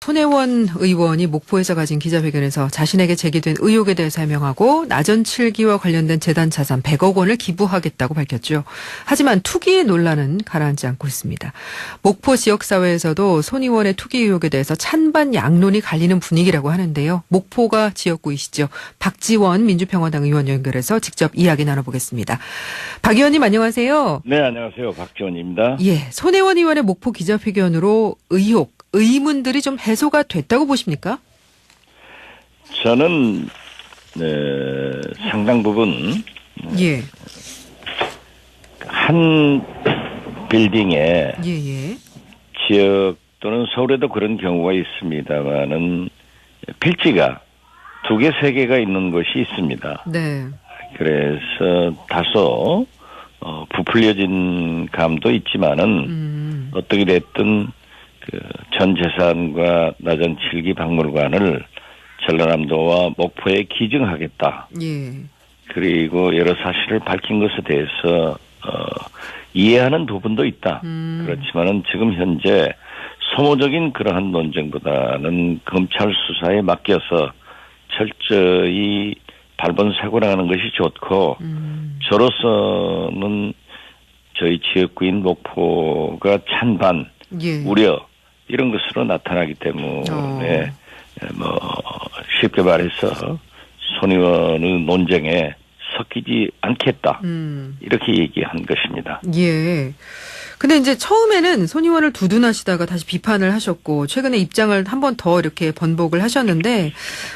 손혜원 의원이 목포에서 가진 기자회견에서 자신에게 제기된 의혹에 대해서 해명하고 나전칠기와 관련된 재단 자산 100억 원을 기부하겠다고 밝혔죠. 하지만 투기 논란은 가라앉지 않고 있습니다. 목포 지역사회에서도 손 의원의 투기 의혹에 대해서 찬반 양론이 갈리는 분위기라고 하는데요. 목포가 지역구이시죠. 박지원 민주평화당 의원 연결해서 직접 이야기 나눠보겠습니다. 박 의원님 안녕하세요. 네, 안녕하세요. 박지원입니다. 예, 손혜원 의원의 목포 기자회견으로 의문들이 좀 해소가 됐다고 보십니까? 저는 상당 부분 예. 한 빌딩에 예. 지역 또는 서울에도 그런 경우가 있습니다만은 필지가 2개, 3개가 있는 곳이 있습니다. 네. 그래서 다소 부풀려진 감도 있지만은 어떻게 됐든 그 전 재산과 나전칠기 박물관을 전라남도와 목포에 기증하겠다. 예. 그리고 여러 사실을 밝힌 것에 대해서 이해하는 부분도 있다. 그렇지만은 지금 현재 소모적인 그러한 논쟁보다는 검찰 수사에 맡겨서 철저히 발본색원하는 것이 좋고 저로서는 저희 지역구인 목포가 찬반 예. 우려 이런 것으로 나타나기 때문에 쉽게 말해서 손 의원의 논쟁에 섞이지 않겠다. 이렇게 얘기한 것입니다. 예. 근데 이제 처음에는 손 의원을 두둔하시다가 다시 비판을 하셨고 최근에 입장을 한 번 더 이렇게 번복을 하셨는데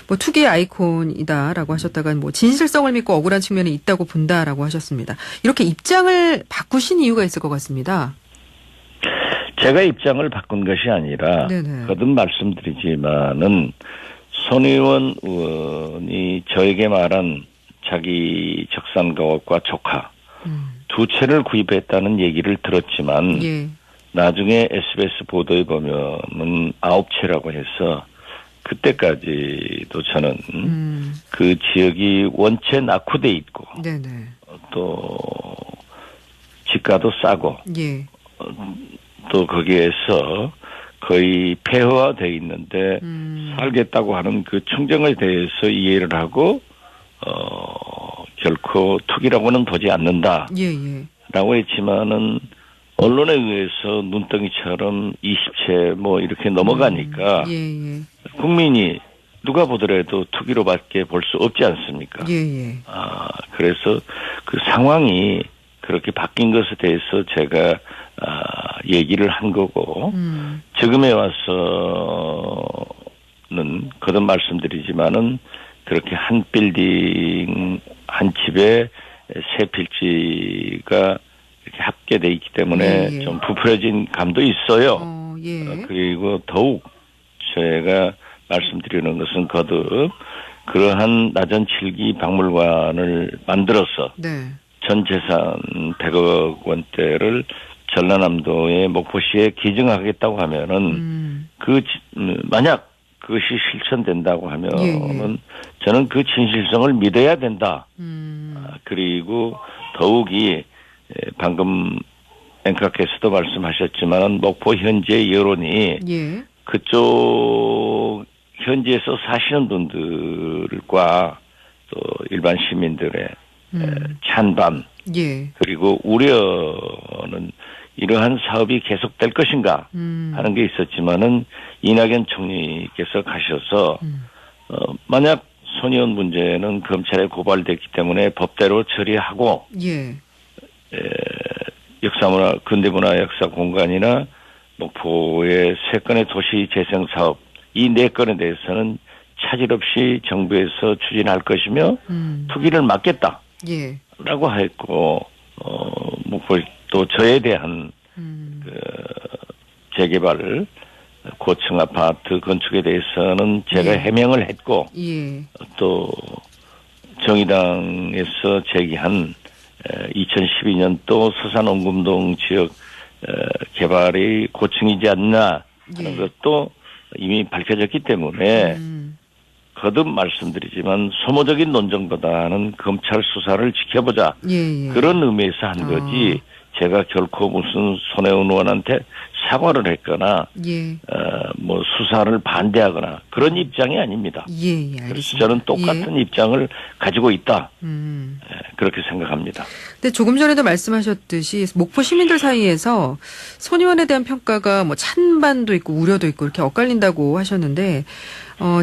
뭐 투기의 아이콘이다라고 하셨다가 뭐 진실성을 믿고 억울한 측면이 있다고 본다라고 하셨습니다. 이렇게 입장을 바꾸신 이유가 있을 것 같습니다. 제가 입장을 바꾼 것이 아니라 네네. 거듭 말씀드리지만은 손 의원이 저에게 말한 자기 적산가옥과 조카 2채를 구입했다는 얘기를 들었지만 예. 나중에 SBS 보도에 보면은 9채라고 해서 그때까지도 저는 그 지역이 원체 낙후돼 있고 네네. 또 집가도 싸고 예. 또 거기에서 거의 폐허화돼 있는데 살겠다고 하는 그 충정에 대해서 이해를 하고 결코 투기라고는 보지 않는다. 예. 라고 했지만은 언론에 의해서 눈덩이처럼 20채 뭐 이렇게 넘어가니까 예. 국민이 누가 보더라도 투기로밖에 볼 수 없지 않습니까? 예. 그래서 그 상황이 그렇게 바뀐 것에 대해서 제가 얘기를 한 거고 지금에 와서는 거듭 말씀드리지만은 그렇게 한 빌딩 한 집에 세 필지가 이렇게 합계돼 있기 때문에 예. 좀 부풀어진 감도 있어요. 예. 그리고 더욱 제가 말씀드리는 것은 거듭 그러한 나전칠기 박물관을 만들어서 네. 전 재산 100억 원대를 전라남도의 목포시에 기증하겠다고 하면은 만약 그것이 실천된다고 하면은 저는 그 진실성을 믿어야 된다. 그리고 더욱이 방금 앵커께서도 말씀하셨지만 목포 현재 여론이 예. 그쪽 현지에서 사시는 분들과 또 일반 시민들의 찬반 예. 그리고 우려는 이러한 사업이 계속될 것인가 하는 게 있었지만은 이낙연 총리께서 가셔서 만약 손 의원 문제는 검찰에 고발됐기 때문에 법대로 처리하고 예. 역사문화 근대문화 역사 공간이나 목포의 3건의 도시 재생 사업 이 4건에 대해서는 차질 없이 정부에서 추진할 것이며 투기를 막겠다. 예. 라고 했고 목포 또 저에 대한 그 재개발 고층 아파트 건축에 대해서는 제가 해명을 했고 예. 또 정의당에서 제기한 2012년도 서산원금동 지역 개발이 고층이지 않나 하는 것도 이미 밝혀졌기 때문에 거듭 말씀드리지만 소모적인 논쟁보다는 검찰 수사를 지켜보자. 예. 그런 의미에서 한 거지 제가 결코 무슨 손혜원 의원한테 사과를 했거나 예. 뭐 수사를 반대하거나 그런 입장이 아닙니다. 예, 그래서 알겠습니다. 저는 똑같은 입장을 가지고 있다. 예. 그렇게 생각합니다. 근데 조금 전에도 말씀하셨듯이 목포 시민들 사이에서 손 의원에 대한 평가가 뭐 찬반도 있고 우려도 있고 이렇게 엇갈린다고 하셨는데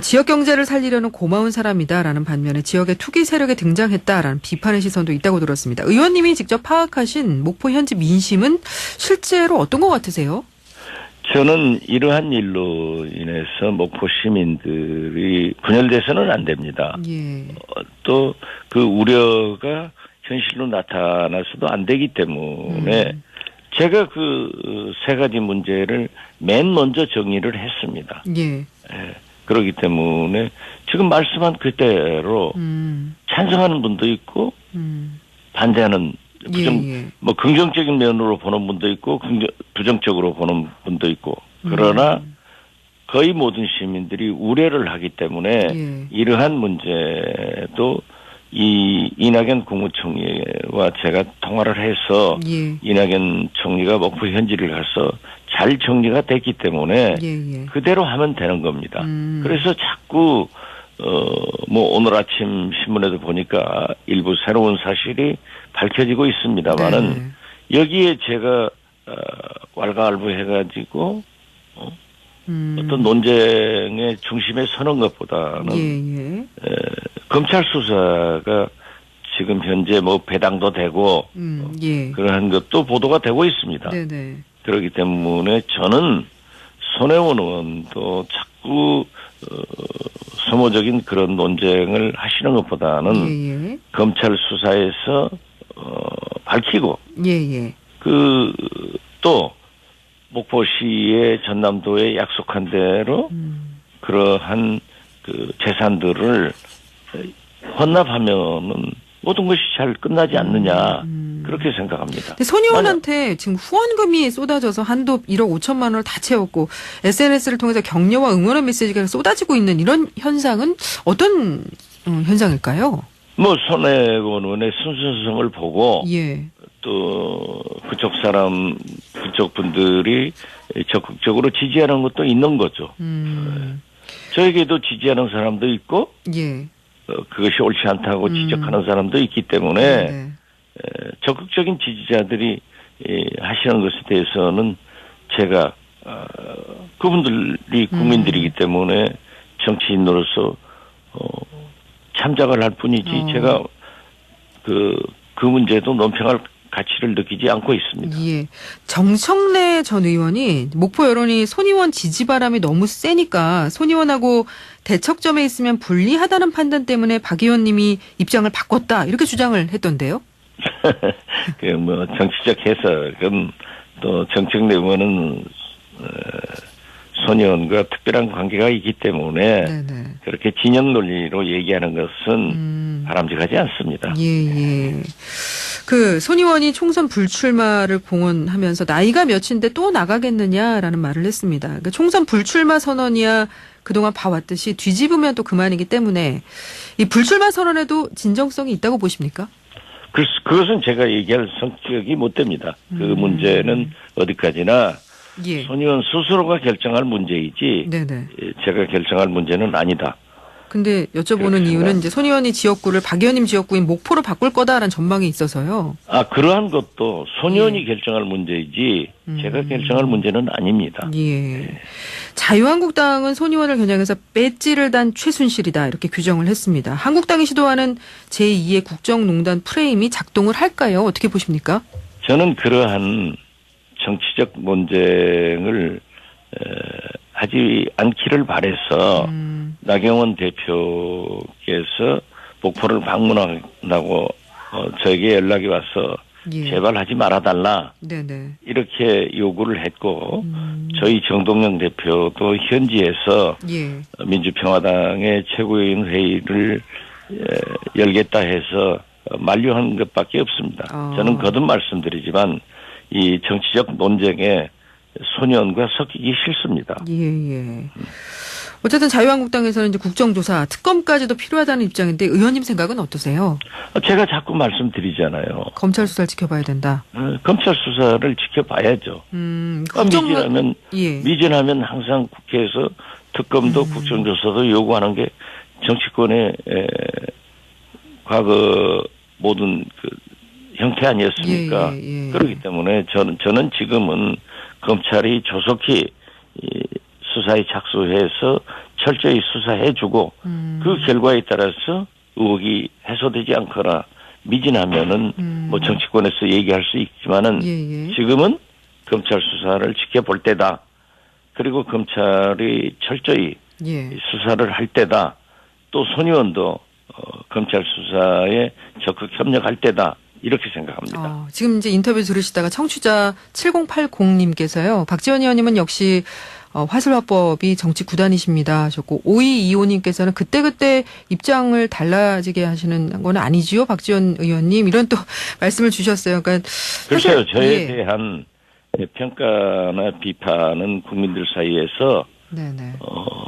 지역 경제를 살리려는 고마운 사람이다라는 반면에 지역의 투기 세력에 등장했다라는 비판의 시선도 있다고 들었습니다. 의원님이 직접 파악하신 목포 현지 민심은 실제로 어떤 것 같으세요? 저는 이러한 일로 인해서 목포 시민들이 분열돼서는 안 됩니다. 예. 또 그 우려가 현실로 나타나서도 안 되기 때문에 제가 그 세 가지 문제를 맨 먼저 정리를 했습니다. 예. 그렇기 때문에 지금 말씀한 그대로 찬성하는 분도 있고 반대하는 뭐 긍정적인 면으로 보는 분도 있고 부정적으로 보는 분도 있고 그러나 거의 모든 시민들이 우려를 하기 때문에 이러한 문제도 이 이낙연 국무총리와 제가 통화를 해서 이낙연 총리가 목포 현지를 가서 잘 정리가 됐기 때문에 그대로 하면 되는 겁니다. 그래서 자꾸 뭐 오늘 아침 신문에도 보니까 일부 새로운 사실이 밝혀지고 있습니다만은 여기에 제가 왈가왈부해가지고 어떤 논쟁의 중심에 서는 것보다는 검찰 수사가 지금 현재 뭐 배당도 되고 그러한 것도 보도가 되고 있습니다. 그렇기 때문에 저는 손혜원 의원도 자꾸 소모적인 그런 논쟁을 하시는 것보다는 검찰 수사에서 밝히고 그 또 목포시의 전남도에 약속한 대로 그러한 그 재산들을 헌납하면은 모든 것이 잘 끝나지 않느냐 그렇게 생각합니다. 손 의원한테 지금 후원금이 쏟아져서 한도 1억 5천만 원을 다 채웠고 SNS를 통해서 격려와 응원의 메시지가 쏟아지고 있는 이런 현상은 어떤 현상일까요? 뭐 손혜원 의원의 순수성을 보고 또 그쪽 분들이 적극적으로 지지하는 것도 있는 거죠. 저에게도 지지하는 사람도 있고 그것이 옳지 않다고 지적하는 사람도 있기 때문에 적극적인 지지자들이 하시는 것에 대해서는 제가 그분들이 국민들이기 때문에 정치인으로서 참작을 할 뿐이지 제가 그 문제도 논평할 가치를 느끼지 않고 있습니다. 정청래 전 의원이 목포 여론이 손 의원 지지 바람이 너무 세니까 손 의원하고 대척점에 있으면 불리하다는 판단 때문에 박 의원님이 입장을 바꿨다 이렇게 주장을 했던데요. 그 뭐 정치적 해석은 또 정청래 의원은 손 의원과 특별한 관계가 있기 때문에 그렇게 진영 논리로 얘기하는 것은 바람직하지 않습니다. 그 손 의원이 총선 불출마를 공언하면서 나이가 몇인데 또 나가겠느냐라는 말을 했습니다. 그러니까 총선 불출마 선언이야 그동안 봐왔듯이 뒤집으면 또 그만이기 때문에 이 불출마 선언에도 진정성이 있다고 보십니까? 그것은 제가 얘기할 성격이 못 됩니다. 그 문제는 어디까지나 손 의원 스스로가 결정할 문제이지 제가 결정할 문제는 아니다. 근데 여쭤보는 이유는 이제 손 의원이 지역구를 박 의원님 지역구인 목포로 바꿀 거다라는 전망이 있어서요. 그러한 것도 손 의원이 결정할 문제이지 제가 결정할 문제는 아닙니다. 자유한국당은 손 의원을 겨냥해서 배지를 단 최순실이다 이렇게 규정을 했습니다. 한국당이 시도하는 제2의 국정농단 프레임이 작동을 할까요? 어떻게 보십니까? 저는 그러한 정치적 논쟁을 하지 않기를 바래서 나경원 대표께서 목포를 방문하고 저에게 연락이 와서 제발 하지 말아달라 이렇게 요구를 했고 저희 정동영 대표도 현지에서 민주평화당의 최고위원 회의를 열겠다 해서 만류한 것밖에 없습니다. 저는 거듭 말씀드리지만 이 정치적 논쟁에 손 의원과 섞이기 싫습니다. 어쨌든 자유한국당에서는 이제 국정조사, 특검까지도 필요하다는 입장인데 의원님 생각은 어떠세요? 제가 자꾸 말씀드리잖아요. 검찰 수사를 지켜봐야 된다. 검찰 수사를 지켜봐야죠. 예. 미진하면 항상 국회에서 특검도 국정조사도 요구하는 게 정치권의 과거 모든 그 형태 아니었습니까? 예. 그렇기 때문에 저는 지금은 검찰이 조속히 이 수사에 착수해서 철저히 수사해주고 그 결과에 따라서 의혹이 해소되지 않거나 미진하면은 뭐 정치권에서 얘기할 수 있지만은 지금은 검찰 수사를 지켜볼 때다. 그리고 검찰이 철저히 수사를 할 때다. 또 손의원도 검찰 수사에 적극 협력할 때다. 이렇게 생각합니다. 지금 이제 인터뷰 들으시다가 청취자 7080님께서요. 박지원 의원님은 역시 화술화법이 정치 구단이십니다 하셨고 5225님께서는 그때그때 입장을 달라지게 하시는 건 아니지요, 박지원 의원님. 이런 또 말씀을 주셨어요. 그러니까 글쎄요. 저에 대한 평가나 비판은 국민들 사이에서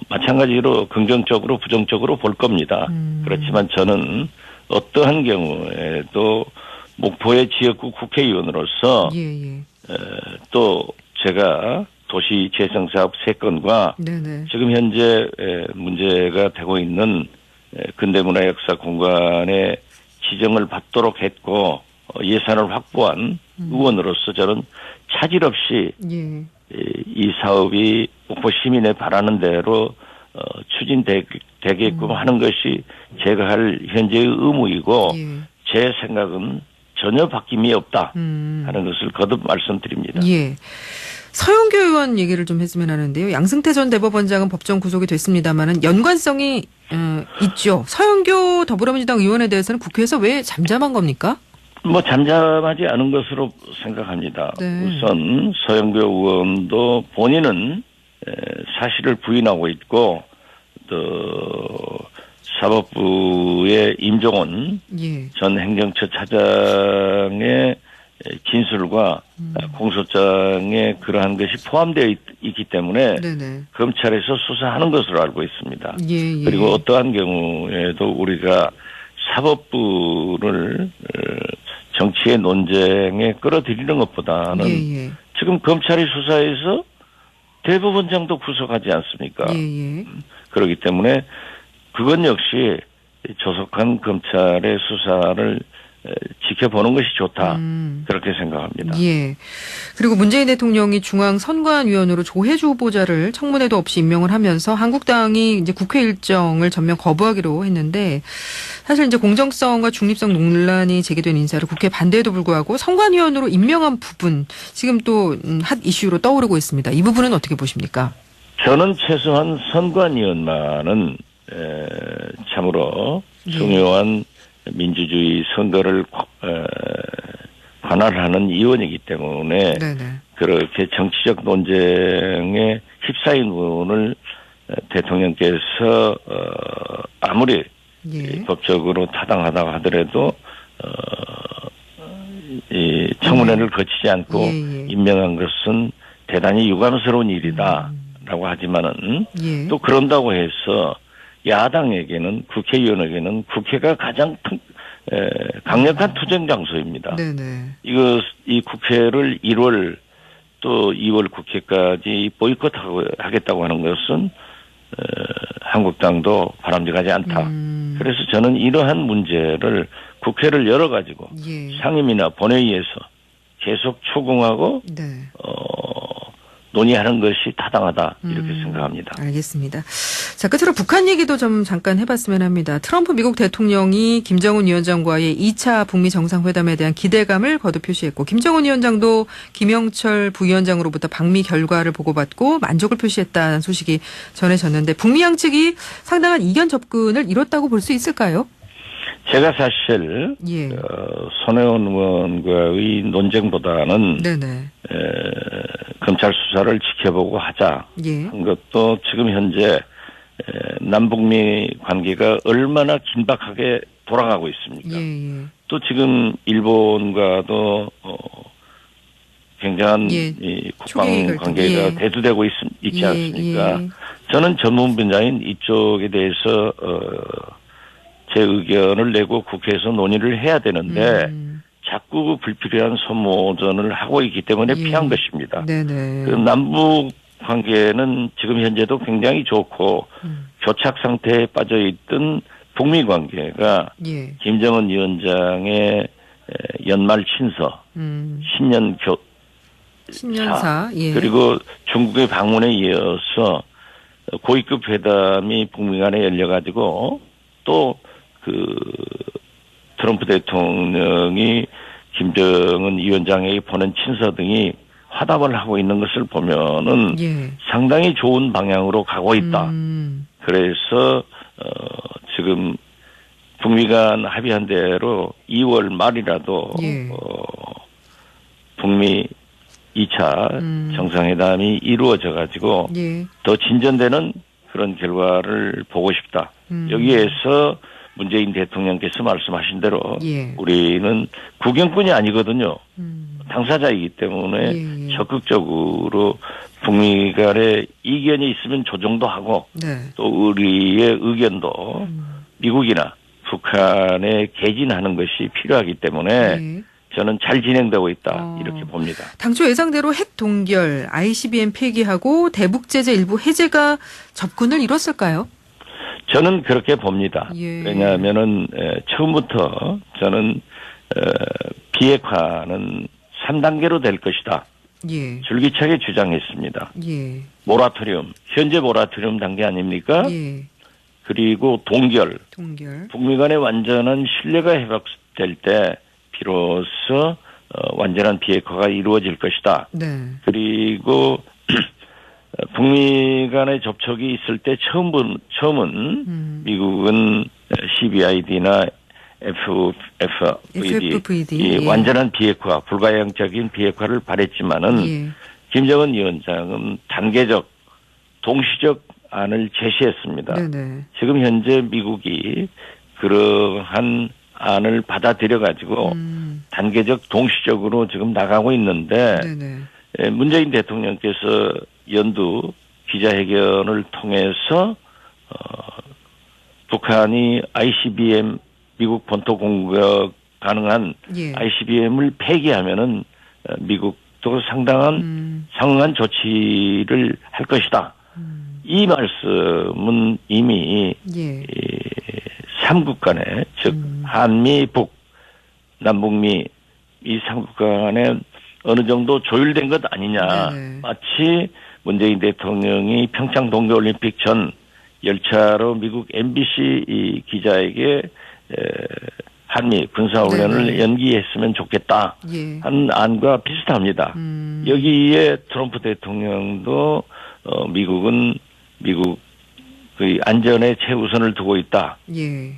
마찬가지로 긍정적으로 부정적으로 볼 겁니다. 그렇지만 저는 어떠한 경우에도 목포의 지역구 국회의원으로서 또 제가 도시재생사업 3건과 지금 현재 문제가 되고 있는 근대문화역사공간의 지정을 받도록 했고 예산을 확보한 의원으로서 저는 차질 없이 이 사업이 목포 시민의 바라는 대로 추진되게끔 하는 것이 제가 할 현재의 의무이고 제 생각은 전혀 바뀜이 없다 하는 것을 거듭 말씀드립니다. 서영교 의원 얘기를 좀 했으면 하는데요. 양승태 전 대법원장은 법정 구속이 됐습니다만은 연관성이 있죠. 서영교 더불어민주당 의원에 대해서는 국회에서 왜 잠잠한 겁니까? 뭐 잠잠하지 않은 것으로 생각합니다. 우선 서영교 의원도 본인은 사실을 부인하고 있고 또 사법부의 임종원 전 행정처 차장의 진술과 공소장에 그러한 것이 포함되어 있기 때문에 검찰에서 수사하는 것으로 알고 있습니다. 그리고 어떠한 경우에도 우리가 사법부를 정치의 논쟁에 끌어들이는 것보다는 지금 검찰이 수사해서 대법원장도 구속하지 않습니까? 그렇기 때문에 그건 역시 조속한 검찰의 수사를 지켜보는 것이 좋다. 그렇게 생각합니다. 그리고 문재인 대통령이 중앙선관위원으로 조혜주 후보자를 청문회도 없이 임명을 하면서 한국당이 이제 국회 일정을 전면 거부하기로 했는데 사실 이제 공정성과 중립성 논란이 제기된 인사를 국회 반대에도 불구하고 선관위원으로 임명한 부분 지금 또 핫 이슈로 떠오르고 있습니다. 이 부분은 어떻게 보십니까? 저는 최소한 선관위원만은 참으로 중요한 민주주의 선거를 관할하는 의원이기 때문에 그렇게 정치적 논쟁에 휩싸인 부분을 대통령께서 아무리 법적으로 타당하다고 하더라도 이 청문회를 거치지 않고 임명한 것은 대단히 유감스러운 일이다라고 하지만은 또 그런다고 해서 야당에게는 국회의원에게는 국회가 가장 강력한 투쟁 장소입니다. 이 국회를 1월 또 2월 국회까지 보이콧하겠다고 하는 것은 한국당도 바람직하지 않다. 그래서 저는 이러한 문제를 국회를 열어가지고 상임이나 본회의에서 계속 추궁하고 논의하는 것이 타당하다 이렇게 생각합니다. 알겠습니다. 자, 끝으로 북한 얘기도 좀 잠깐 해봤으면 합니다. 트럼프 미국 대통령이 김정은 위원장과의 2차 북미 정상회담에 대한 기대감을 거듭 표시했고 김정은 위원장도 김영철 부위원장으로부터 방미 결과를 보고받고 만족을 표시했다는 소식이 전해졌는데 북미 양측이 상당한 이견 접근을 이뤘다고 볼 수 있을까요? 제가 사실 손혜원 의원과의 논쟁보다는 검찰 수사를 지켜보고 하자 한 것도 지금 현재 남북미 관계가 얼마나 긴박하게 돌아가고 있습니까? 또 지금 일본과도 굉장한 이 국방 관계가 대두되고 있지 않습니까? 저는 전문 분야인 이쪽에 대해서 제 의견을 내고 국회에서 논의를 해야 되는데 자꾸 불필요한 소모전을 하고 있기 때문에 예. 피한 것입니다. 네네. 그 남북 관계는 지금 현재도 굉장히 좋고 교착 상태에 빠져 있던 북미 관계가 예. 김정은 위원장의 연말 친서, 신년사. 예. 그리고 중국의 방문에 이어서 고위급 회담이 북미 간에 열려가지고 또 트럼프 대통령이 김정은 위원장에게 보낸 친서 등이 화답을 하고 있는 것을 보면은 예. 상당히 좋은 방향으로 가고 있다. 그래서 지금 북미 간 합의한 대로 2월 말이라도 예. 북미 2차 정상회담이 이루어져 가지고 예. 더 진전되는 그런 결과를 보고 싶다. 여기에서 문재인 대통령께서 말씀하신 대로 예. 우리는 구경꾼이 아니거든요. 당사자이기 때문에 예. 적극적으로 북미 간에 이견이 있으면 조정도 하고 네. 또 우리의 의견도 미국이나 북한에 개진하는 것이 필요하기 때문에 예. 저는 잘 진행되고 있다 이렇게 봅니다. 당초 예상대로 핵 동결, ICBM 폐기하고 대북 제재 일부 해제가 접근을 이뤘을까요? 저는 그렇게 봅니다. 예. 왜냐하면은 처음부터 저는 비핵화는 3단계로 될 것이다. 예. 줄기차게 주장했습니다. 예. 모라토리움, 현재 모라토리움 단계 아닙니까? 예. 그리고 동결, 동결. 북미 간의 완전한 신뢰가 회복될 때 비로소 완전한 비핵화가 이루어질 것이다. 네. 그리고 북미 간의 접촉이 있을 때 처음은 미국은 CBID나 FVD 예. 완전한 비핵화, 불가항적인 비핵화를 바랬지만은 예. 김정은 위원장은 단계적, 동시적 안을 제시했습니다. 네네. 지금 현재 미국이 그러한 안을 받아들여 가지고 단계적, 동시적으로 지금 나가고 있는데 네네. 문재인 대통령께서 연두 기자회견을 통해서 북한이 ICBM 미국 본토 공격 가능한 예. ICBM을 폐기하면은 미국도 상응한 조치를 할 것이다. 이 말씀은 이미 예. 3국 간에 즉 한미 북 남북미 이 3국 간에 어느 정도 조율된 것 아니냐. 네네. 마치 문재인 대통령이 평창 동계올림픽 전 열차로 미국 MBC 이 기자에게 한미 군사훈련을 네네. 연기했으면 좋겠다 예. 하는 안과 비슷합니다. 여기에 트럼프 대통령도 미국은 미국 그 안전에 최우선을 두고 있다. 예.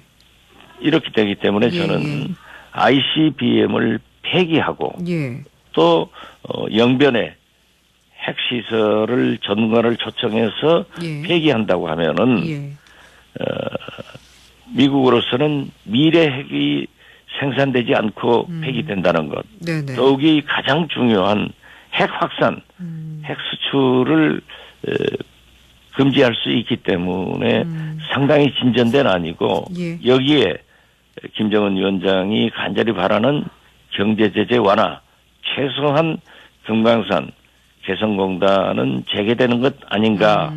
이렇게 되기 때문에 예. 저는 ICBM을 폐기하고 예. 또 영변에 핵시설을 전문가를 초청해서 예. 폐기한다고 하면은 예. 미국으로서는 미래 핵이 생산되지 않고 폐기된다는 것. 네네. 더욱이 가장 중요한 핵 확산, 핵 수출을 금지할 수 있기 때문에 상당히 진전된 안이고 예. 여기에 김정은 위원장이 간절히 바라는 경제 제재 완화, 최소한 금강산 개성공단은 재개되는 것 아닌가.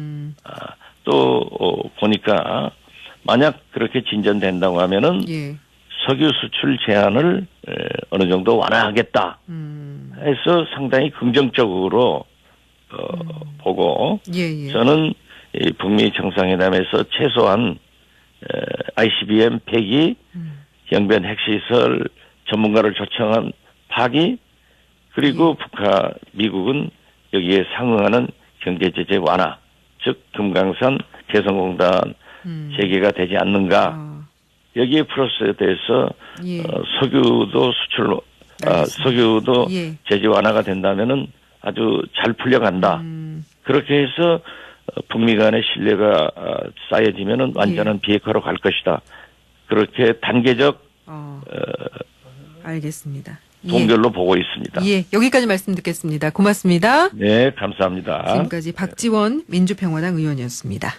또 보니까 만약 그렇게 진전된다고 하면은 예. 석유 수출 제한을 어느 정도 완화하겠다 해서 상당히 긍정적으로 보고 예. 예. 저는 이 북미 정상회담에서 최소한 ICBM 폐기, 영변 핵시설 전문가를 초청한 파기, 그리고 미국은 여기에 상응하는 경제제재 완화, 즉 금강산 개성공단 재개가 되지 않는가. 여기에 플러스에 대해서 예. 석유도 수출로 석유도 예. 제재 완화가 된다면은 아주 잘 풀려간다. 그렇게 해서 북미 간의 신뢰가 쌓여지면은 완전한 비핵화로 갈 것이다. 그렇게 단계적 알겠습니다. 동결로 보고 있습니다. 예, 여기까지 말씀 듣겠습니다. 고맙습니다. 네, 감사합니다. 지금까지 박지원 민주평화당 의원이었습니다.